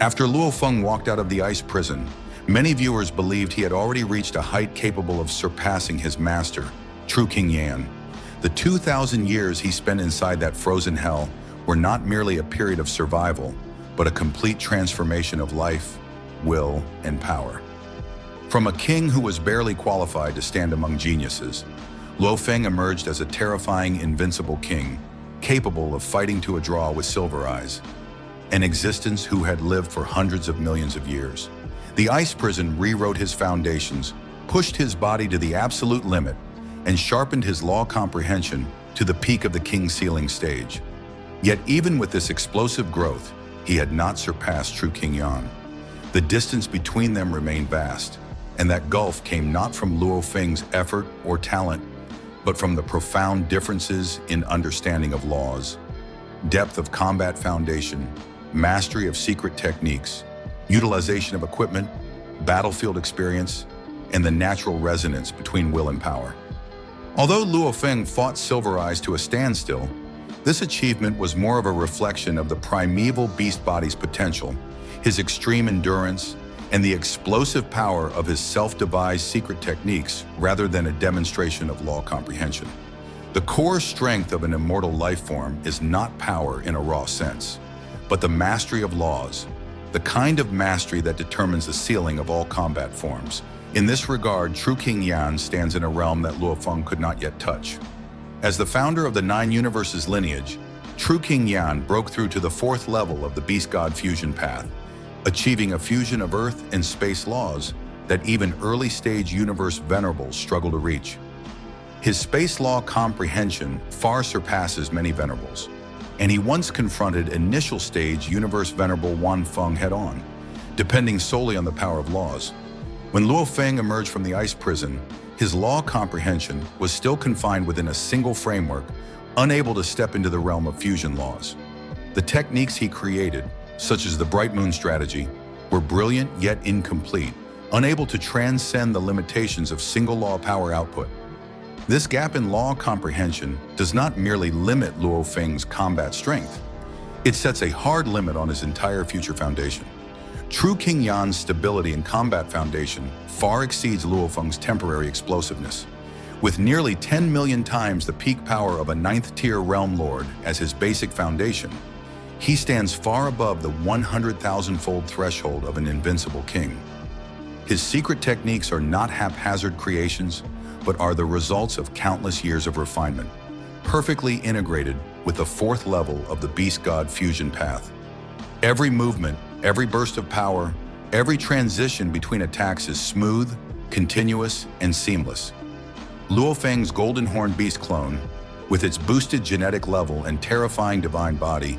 After Luo Feng walked out of the ice prison, many viewers believed he had already reached a height capable of surpassing his master, True King Yan. The 2,000 years he spent inside that frozen hell were not merely a period of survival, but a complete transformation of life, will, and power. From a king who was barely qualified to stand among geniuses, Luo Feng emerged as a terrifying, invincible king, capable of fighting to a draw with silver eyes, an existence who had lived for hundreds of millions of years. The ice prison rewrote his foundations, pushed his body to the absolute limit, and sharpened his law comprehension to the peak of the king's ceiling stage. Yet even with this explosive growth, he had not surpassed True King Yan. The distance between them remained vast, and that gulf came not from Luo Feng's effort or talent, but from the profound differences in understanding of laws, depth of combat foundation, mastery of secret techniques, utilization of equipment, battlefield experience, and the natural resonance between will and power. Although Luo Feng fought Silver Eyes to a standstill, this achievement was more of a reflection of the primeval beast body's potential, his extreme endurance, and the explosive power of his self-devised secret techniques rather than a demonstration of law comprehension. The core strength of an immortal life form is not power in a raw sense, but the mastery of laws, the kind of mastery that determines the ceiling of all combat forms. In this regard, True King Yan stands in a realm that Luo Feng could not yet touch. As the founder of the Nine Universes lineage, True King Yan broke through to the fourth level of the Beast God fusion path, achieving a fusion of Earth and space laws that even early-stage universe venerables struggle to reach. His space law comprehension far surpasses many venerables, and he once confronted initial-stage universe venerable Luo Feng head-on, depending solely on the power of laws. When Luo Feng emerged from the ice prison, his law comprehension was still confined within a single framework, unable to step into the realm of fusion laws. The techniques he created, such as the Bright Moon strategy, were brilliant yet incomplete, unable to transcend the limitations of single law power output. This gap in law comprehension does not merely limit Luo Feng's combat strength, it sets a hard limit on his entire future foundation. True King Yan's stability and combat foundation far exceeds Luo Feng's temporary explosiveness. With nearly 10 million times the peak power of a 9th-tier realm lord as his basic foundation, he stands far above the 100,000-fold threshold of an invincible king. His secret techniques are not haphazard creations, but are the results of countless years of refinement, perfectly integrated with the fourth level of the Beast God fusion path. Every movement, every burst of power, every transition between attacks is smooth, continuous, and seamless. Luo Feng's Golden Horn Beast clone, with its boosted genetic level and terrifying divine body,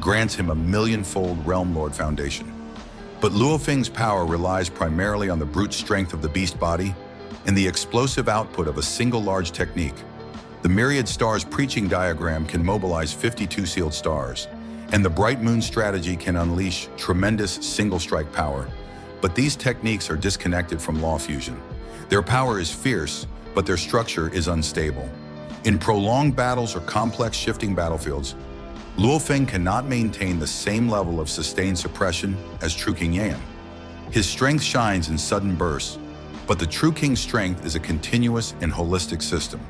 grants him a million-fold Realm Lord foundation. But Luo Feng's power relies primarily on the brute strength of the beast body and the explosive output of a single large technique. The Myriad Stars preaching diagram can mobilize 52 sealed stars, and the Bright Moon strategy can unleash tremendous single-strike power. But these techniques are disconnected from law fusion. Their power is fierce, but their structure is unstable. In prolonged battles or complex shifting battlefields, Luo Feng cannot maintain the same level of sustained suppression as True King Yan. His strength shines in sudden bursts, but the True King's strength is a continuous and holistic system.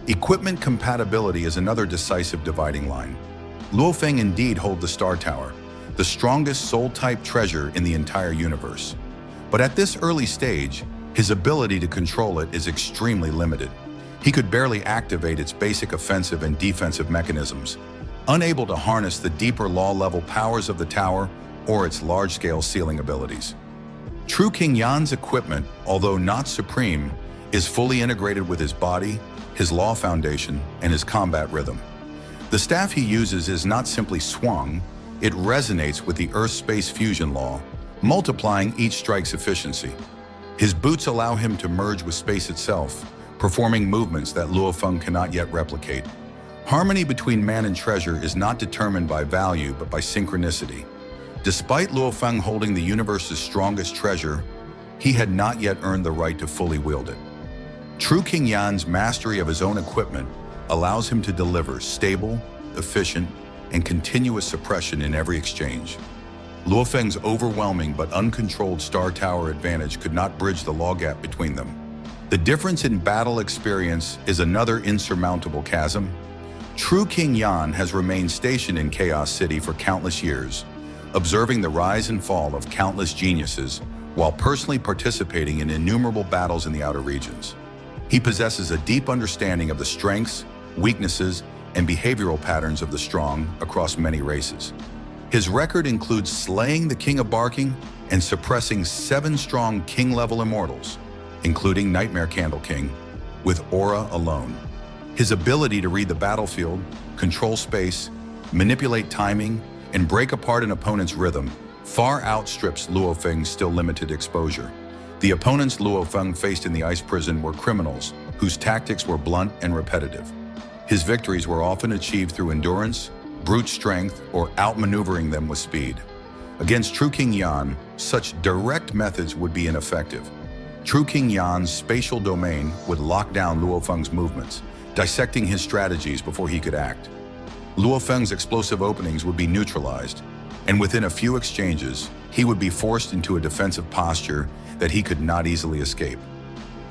Equipment compatibility is another decisive dividing line. Luo Feng indeed holds the Star Tower, the strongest soul-type treasure in the entire universe. But at this early stage, his ability to control it is extremely limited. He could barely activate its basic offensive and defensive mechanisms, unable to harness the deeper law-level powers of the tower or its large-scale sealing abilities. True King Yan's equipment, although not supreme, is fully integrated with his body, his law foundation, and his combat rhythm. The staff he uses is not simply swung, it resonates with the Earth-Space fusion law, multiplying each strike's efficiency. His boots allow him to merge with space itself, performing movements that Luo Feng cannot yet replicate. Harmony between man and treasure is not determined by value but by synchronicity. Despite Luo Feng holding the universe's strongest treasure, he had not yet earned the right to fully wield it. True King Yan's mastery of his own equipment allows him to deliver stable, efficient, and continuous suppression in every exchange. Luo Feng's overwhelming but uncontrolled star tower advantage could not bridge the law gap between them. The difference in battle experience is another insurmountable chasm. True King Yan has remained stationed in Chaos City for countless years, observing the rise and fall of countless geniuses while personally participating in innumerable battles in the outer regions. He possesses a deep understanding of the strengths, weaknesses, and behavioral patterns of the strong across many races. His record includes slaying the King of Barking and suppressing 7 strong king-level immortals, including Nightmare Candle King, with aura alone. His ability to read the battlefield, control space, manipulate timing, and break apart an opponent's rhythm far outstrips Luo Feng's still limited exposure. The opponents Luo Feng faced in the ice prison were criminals whose tactics were blunt and repetitive. His victories were often achieved through endurance, brute strength, or outmaneuvering them with speed. Against True King Yan, such direct methods would be ineffective. True King Yan's spatial domain would lock down Luo Feng's movements, dissecting his strategies before he could act. Luo Feng's explosive openings would be neutralized, and within a few exchanges, he would be forced into a defensive posture that he could not easily escape.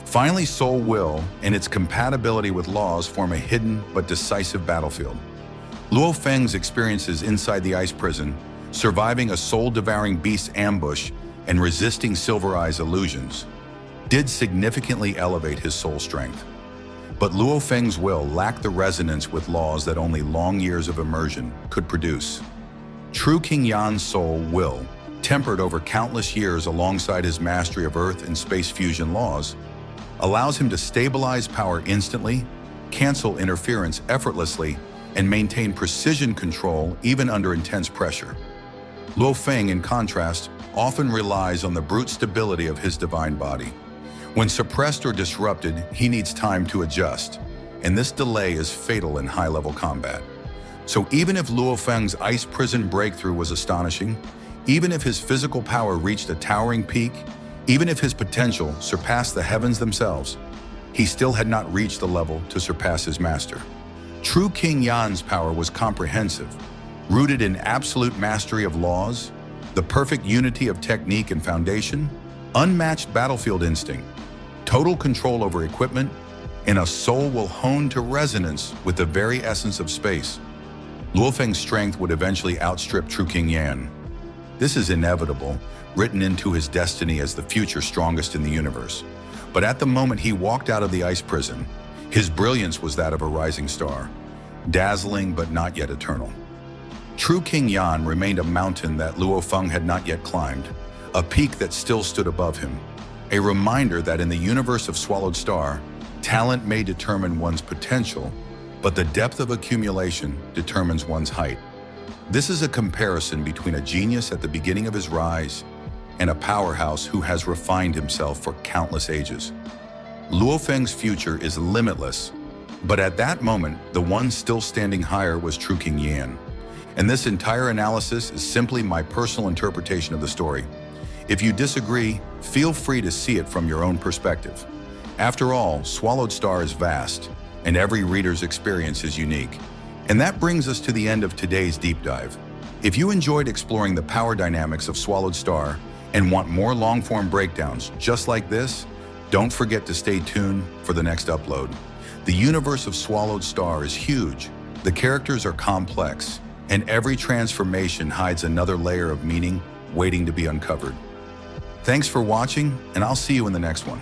Finally, Soul Will and its compatibility with laws form a hidden but decisive battlefield. Luo Feng's experiences inside the ice prison, surviving a soul-devouring beast's ambush and resisting Silver Eye's illusions, did significantly elevate his soul strength. But Luo Feng's will lacked the resonance with laws that only long years of immersion could produce. True King Yan's soul will, tempered over countless years alongside his mastery of Earth and space fusion laws, allows him to stabilize power instantly, cancel interference effortlessly, and maintain precision control even under intense pressure. Luo Feng, in contrast, often relies on the brute stability of his divine body. When suppressed or disrupted, he needs time to adjust, and this delay is fatal in high-level combat. So even if Luo Feng's ice prison breakthrough was astonishing, even if his physical power reached a towering peak, even if his potential surpassed the heavens themselves, he still had not reached the level to surpass his master. True King Yan's power was comprehensive, rooted in absolute mastery of laws, the perfect unity of technique and foundation, unmatched battlefield instinct, total control over equipment, and a soul will hone to resonance with the very essence of space. Luo Feng's strength would eventually outstrip True King Yan. This is inevitable, written into his destiny as the future strongest in the universe. But at the moment he walked out of the ice prison, his brilliance was that of a rising star, dazzling but not yet eternal. True King Yan remained a mountain that Luo Feng had not yet climbed, a peak that still stood above him, a reminder that in the universe of Swallowed Star, talent may determine one's potential, but the depth of accumulation determines one's height. This is a comparison between a genius at the beginning of his rise and a powerhouse who has refined himself for countless ages. Luo Feng's future is limitless, but at that moment, the one still standing higher was True King Yan. And this entire analysis is simply my personal interpretation of the story. If you disagree, feel free to see it from your own perspective. After all, Swallowed Star is vast, and every reader's experience is unique. And that brings us to the end of today's deep dive. If you enjoyed exploring the power dynamics of Swallowed Star and want more long-form breakdowns just like this, don't forget to stay tuned for the next upload. The universe of Swallowed Star is huge, the characters are complex, and every transformation hides another layer of meaning waiting to be uncovered. Thanks for watching, and I'll see you in the next one.